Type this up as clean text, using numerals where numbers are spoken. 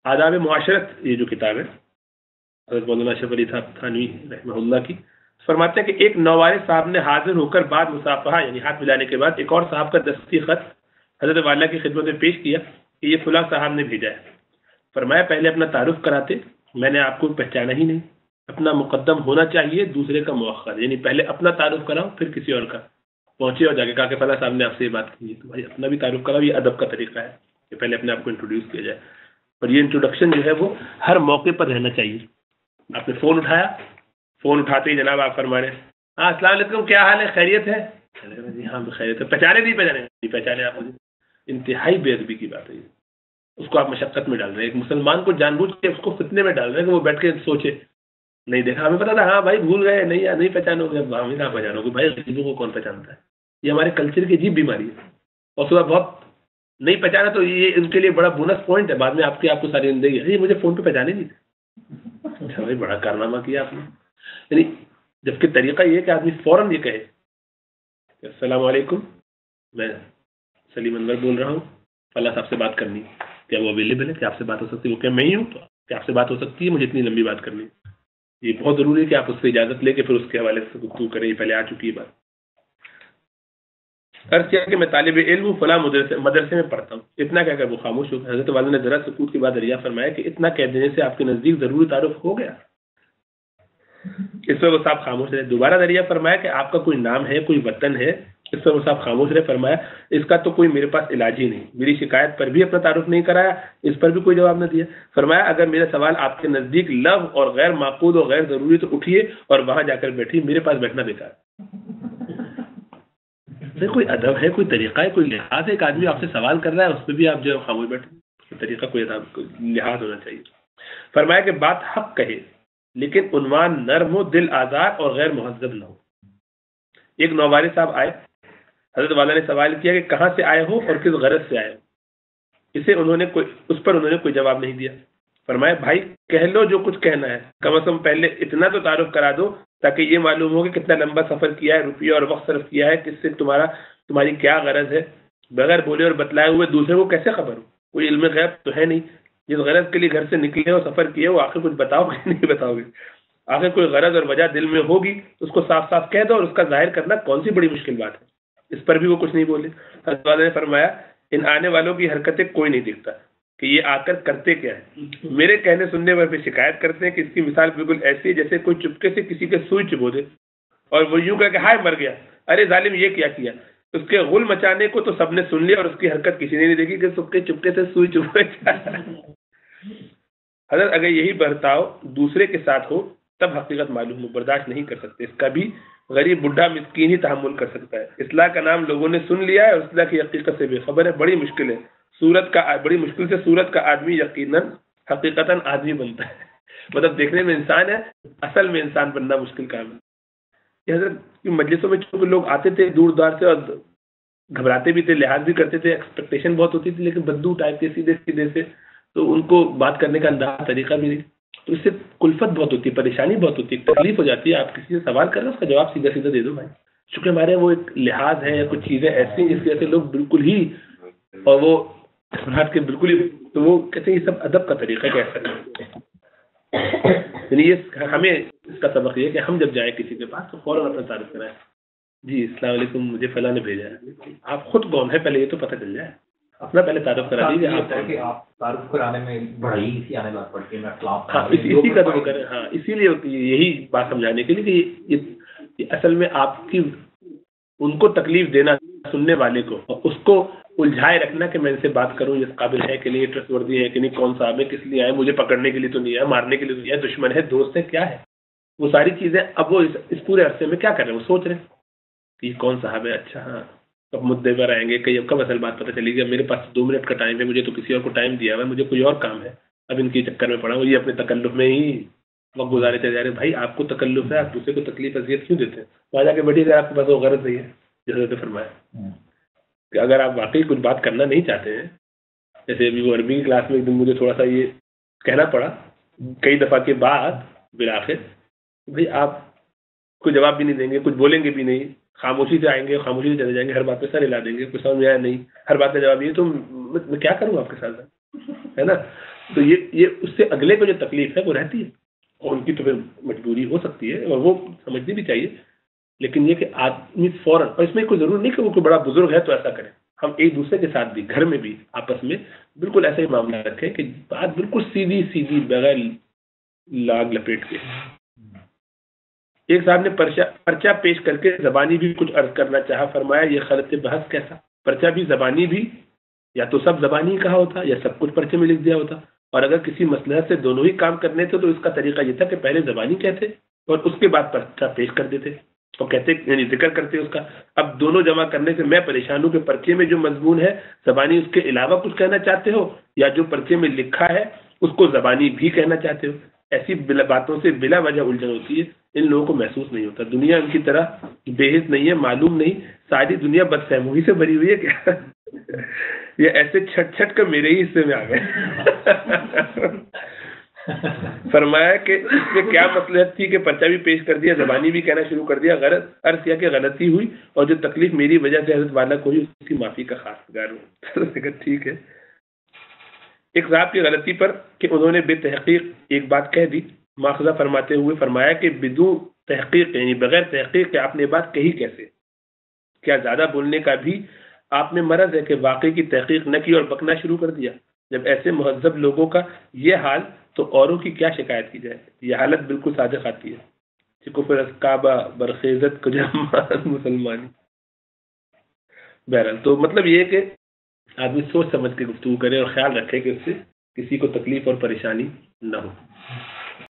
آداب معاشرت یہ جو کتاب ہے حضرت مولانا اشرف علی تھانوی رحمہ اللہ کی، فرماتے ہیں کہ ایک نووارث صاحب نے حاضر ہو کر بعد مصافحہ یعنی ہاتھ ملانے کے بعد ایک اور صاحب کا دستی خط حضرت والا کی خدمت میں پیش کیا کہ یہ فلاں صاحب نے بھیجا ہے۔ فرمایا پہلے اپنا تعارف کراتے، میں نے آپ کو پہچانا ہی نہیں، اپنا مقدم ہونا چاہیے دوسرے کا مؤخر، یعنی پہلے اپنا تعارف کراؤ پھر کسی اور کا۔ پہنچے اور جا کے کہا کہ فلاں صاحب نے آپ سے یہ بات کی ہے، تو بھائی اپنا بھی تعارف کراؤ، یہ ادب کا طریقہ ہے کہ پہلے اپنے آپ کو انٹروڈیوس کیا جائے۔ اور یہ انٹروڈکشن جو ہے وہ ہر موقع پر رہنا چاہیے۔ آپ نے فون اٹھایا، فون اٹھاتے ہی جناب آپ فرما رہے ہیں ہاں السلام علیکم، کیا حال ہے، خیریت ہے؟ جی ہاں خیریت ہے۔ پہچانے نہیں پہچانے؟ نہیں پہچانے آپ مجھے؟ انتہائی بے ادبی کی بات ہے یہ، اس کو آپ مشقت میں ڈال رہے ہیں، ایک مسلمان کو جان بوجھ کے اس کو فتنے میں ڈال رہے ہیں کہ وہ بیٹھ کے سوچے نہیں دیکھا، ہمیں پتا تھا ہاں بھائی بھول گئے، نہیں پہچانو گے، ہمیں نہ پہچانو گے، بھائی غریبوں کو کون پہچانتا ہے؟ یہ ہمارے کلچر کی عجیب بیماری ہے۔ اور صبح بہت نہیں پہچانا تو یہ ان کے لیے بڑا بونس پوائنٹ ہے، بعد میں آپ کو ساری زندگی یہ مجھے فون پہ پہچانے نہیں تھے۔ اچھا بھائی بڑا کارنامہ کیا آپ نے، یعنی جبکہ طریقہ یہ ہے کہ آدمی فوراً یہ کہے کہ السلام علیکم، میں سلیم انور بول رہا ہوں، فلاں صاحب سے بات کرنی، کیا وہ اویلیبل ہے، کیا آپ سے بات ہو سکتی ہے؟ وہ کیا میں ہی ہوں تو کیا آپ سے بات ہو سکتی ہے؟ مجھے اتنی لمبی بات کرنی ہے۔ یہ بہت ضروری ہے کہ آپ اس سے اجازت لے کے پھر اس کے حوالے سے گفتگو کریں، یہ پہلے آ چکی ہے بات۔ عرض کیا کہ میں طالب علم ہوں، فلاں مدرسے میں پڑھتا ہوں، اتنا کہہ کر وہ خاموش ہو گیا۔ حضرت والا نے ذرا سکوت کے بعد دریا فرمایا کہ اتنا کہہ دینے سے آپ کے نزدیک ضروری تعارف ہو گیا؟ اس پر وہ صاحب خاموش رہے۔ دوبارہ دریا فرمایا کہ آپ کا کوئی نام ہے، کوئی وطن ہے؟ اس پر وہ صاحب خاموش رہے۔ فرمایا اس کا تو کوئی میرے پاس علاج ہی نہیں، میری شکایت پر بھی اپنا تعارف نہیں کرایا، اس پر بھی کوئی جواب نہ دیا۔ فرمایا اگر میرا سوال آپ کے نزدیک لغو اور غیر معقول اور غیر ضروری تو اٹھیے اور وہاں جا کر بیٹھیے، میرے پاس بیٹھنا بیکار۔ کوئی ادب ہے، کوئی طریقہ ہے، کوئی لحاظ ہے؟ ایک آدمی آپ سے سوال کر رہا ہے اس پہ بھی آپ جو ہے خاموش بیٹھے، طریقہ کوئی لحاظ ہونا چاہیے۔ فرمایا کہ بات حق کہے لیکن عنوان نرم ہو، دل آزاد اور غیر مہذب نہ ہو۔ ایک نووارث صاحب آئے، حضرت والا نے سوال کیا کہ کہاں سے آئے ہو اور کس غرض سے آئے ہو؟ اس پر انہوں نے کوئی جواب نہیں دیا۔ فرمایا بھائی کہہ لو جو کچھ کہنا ہے، کم از کم پہلے اتنا تو تعارف کرا دو تاکہ یہ معلوم ہو کہ کتنا لمبا سفر کیا ہے، روپیہ اور وقت صرف کیا ہے، کس سے تمہاری کیا غرض ہے۔ بغیر بولے اور بتلائے ہوئے دوسرے کو کیسے خبر ہو؟ کوئی علم غیب تو ہے نہیں، جس غرض کے لیے گھر سے نکلے اور سفر کیے وہ آخر کچھ بتاؤ گے نہیں بتاؤ گے؟ آخر کوئی غرض اور وجہ دل میں ہوگی تو اس کو صاف صاف کہہ دو، اور اس کا ظاہر کرنا کون سی بڑی مشکل بات ہے؟ اس پر بھی وہ کچھ نہیں بولے۔ حضرت والا نے فرمایا ان آنے والوں کی حرکتیں کوئی نہیں دیکھتا کہ یہ آ کر کرتے کیا ہے، میرے کہنے سننے پر بھی شکایت کرتے ہیں کہ اس کی مثال بالکل ایسی ہے جیسے کوئی چپکے سے کسی کے سوئی چبو دے اور وہ یوں کہہ کہ ہائے مر گیا، ارے ظالم یہ کیا کیا۔ اس کے غل مچانے کو تو سب نے سن لیا اور اس کی حرکت کسی نے نہیں دیکھی کہ چپکے سے سوئی چبوئے۔ حضرت اگر یہی برتاؤ دوسرے کے ساتھ ہو تب حقیقت معلوم ہو، برداشت نہیں کر سکتے، اس کا بھی غریب بڈھا مسکین ہی تحمل کر سکتا ہے۔ اصلاح کا نام لوگوں نے سن لیا ہے اور اصلاح کی حقیقت سے بے خبر ہے، بڑی مشکل ہے، بڑی مشکل سے صورت کا آدمی یقیناً حقیقتاً آدمی بنتا ہے۔ مطلب دیکھنے میں انسان ہے، اصل میں انسان بننا مشکل کام ہے۔ یہ حضرت مجلسوں میں چونکہ لوگ آتے تھے دور دار سے اور گھبراتے بھی تھے، لحاظ بھی کرتے تھے، ایکسپیکٹیشن بہت ہوتی تھی، لیکن بدو ٹائپ کے سیدھے سیدھے سے، تو ان کو بات کرنے کا انداز طریقہ بھی نہیں، تو اس سے کلفت بہت ہوتی ہے، پریشانی بہت ہوتی ہے، تکلیف ہو جاتی ہے۔ آپ کسی سے سوال کر رہے ہیں اس کا جواب سیدھا سیدھا دے دو بھائی، چونکہ ہمارے وہ ایک لحاظ ہے یا کچھ چیزیں ایسی ہیں جس کی وجہ سے لوگ بالکل ہی اور وہ گھبراہٹ کے بالکل ہی، تو وہ کہتے ہیں یہ سب ادب کا طریقہ ہے کہ ایسا، یعنی یہ ہمیں اس کا سبق یہ ہے کہ ہم جب جائیں کسی کے پاس تو فوراً اپنا تعارف کرائیں، جی السلام علیکم مجھے فلاں نے بھیجا ہے، آپ خود کون ہے پہلے یہ تو پتہ چل جائے، اپنا پہلے تعارف کرا دیجیے۔ آپ تعارف کرانے میں بڑھائی اسی آنے بات پڑتی ہے، ہاں اسی کا تو وہ کریں، ہاں اسی لیے یہی بات سمجھانے کے لیے کہ یہ اصل میں آپ کی ان کو تکلیف دینا سننے والے کو، اور اس کو الجھائے رکھنا کہ میں ان سے بات کروں یہ قابل ہے کہ نہیں، ٹرسٹ وردی ہے کہ نہیں، کون صاحب ہے، کس لیے آئے، مجھے پکڑنے کے لیے تو نہیں ہے، مارنے کے لیے تو نہیں ہے، دشمن ہے، دوست ہے، کیا ہے، وہ ساری چیزیں اب وہ اس پورے عرصے میں کیا کر رہے ہیں، وہ سوچ رہے ہیں کہ یہ کون صاحب ہے، اچھا ہاں کب مدعے پر آئیں گے، کہ کب اصل بات پتہ چلے گی، میرے پاس 2 منٹ کا ٹائم ہے، مجھے تو کسی اور کو ٹائم دیا ہوا ہے، مجھے کوئی اور کام ہے، اب ان کے چکر میں پڑا ہوں، یہ اپنے تکلف میں ہی وقت گزارے چلے جا رہے ہیں۔ بھائی آپ کو تکلف ہے، آپ دوسرے کو تکلیف اذیت کیوں دیتے ہیں؟ وہاں جا کے بیٹھیے اگر آپ کے پاس وہ غرض نہیں ہے، جیسے فرمایا کہ اگر آپ واقعی کچھ بات کرنا نہیں چاہتے ہیں، جیسے ابھی وہ عربی کی کلاس میں ایک دن مجھے تھوڑا سا یہ کہنا پڑا کئی دفعہ کے بعد بالآخر، بھائی آپ کوئی جواب بھی نہیں دیں گے، کچھ بولیں گے بھی نہیں، خاموشی سے آئیں گے، خاموشی سے چلے جائیں گے، ہر بات پہ سر ہلا دیں گے، کچھ سمجھ میں آیا نہیں، ہر بات کا جواب یہ، تو میں کیا کروں آپ کے ساتھ؟ ہے نا. تو یہ اس سے اگلے کو جو تکلیف ہے وہ رہتی ہے اور ان کی تو پھر مجبوری ہو سکتی ہے اور وہ سمجھنی بھی چاہیے. لیکن یہ کہ آدمی فوراً, اور اس میں کوئی ضرور نہیں کہ وہ کوئی بڑا بزرگ ہے تو ایسا کرے, ہم ایک دوسرے کے ساتھ بھی گھر میں بھی آپس میں بالکل ایسا ہی معاملہ رکھیں کہ بات بالکل سیدھی سیدھی بغیر لاگ لپیٹ کے. ایک صاحب نے پرچہ پیش کر کے زبانی بھی کچھ عرض کرنا چاہا. فرمایا یہ خلط بحث کیسا؟ پرچہ بھی زبانی بھی, یا تو سب زبانی کہا ہوتا یا سب کچھ پرچے میں لکھ دیا ہوتا, اور اگر کسی مصلحت سے دونوں ہی کام کرنے تھے تو اس کا طریقہ یہ تھا کہ پہلے زبانی کہتے اور اس کے بعد پرچہ پیش کر دیتے اور کہتے یعنی ذکر کرتے اس کا. اب دونوں جمع کرنے سے میں پریشان ہوں کہ پرچے میں جو مضمون ہے زبانی اس کے علاوہ کچھ کہنا چاہتے ہو یا جو پرچے میں لکھا ہے اس کو زبانی بھی کہنا چاہتے ہو. ایسی باتوں سے بلا وجہ الجھن ہوتی ہے. ان لوگوں کو محسوس نہیں ہوتا دنیا ان کی طرح بے حس نہیں ہے, معلوم نہیں ساری دنیا بدفہمی سے بھری ہوئی ہے کیا. یہ ایسے چھٹ چھٹ کر میرے ہی حصے میں آ گئے. فرمایا کہ اس میں کیا مصلحت تھی کہ پرچہ بھی پیش کر دیا زبانی بھی کہنا شروع کر دیا. عرض کیا کہ غلطی ہوئی اور جو تکلیف میری وجہ سے حضرت والا کو ہوئی اس کی معافی کا خواستگار ہوں. ٹھیک ہے. ایک صاحب کی غلطی پر کہ انہوں نے بے تحقیق ایک بات کہہ دی, مواخذہ فرماتے ہوئے فرمایا کہ بدون تحقیق یعنی بغیر تحقیق کہ آپ نے بات کہی کیسے. کیا زیادہ بولنے کا بھی آپ میں مرض ہے کہ واقعی کی تحقیق نہ کی اور بکنا شروع کر دیا؟ جب ایسے مہذب لوگوں کا یہ حال تو اوروں کی کیا شکایت کی جائے. یہ حالت بالکل صادق آتی ہے. کفر کعبہ برخیزت کو مسلمانی. بہرحال تو مطلب یہ کہ آدمی سوچ سمجھ کے گفتگو کرے اور خیال رکھے کہ اس سے کسی کو تکلیف اور پریشانی نہ ہو.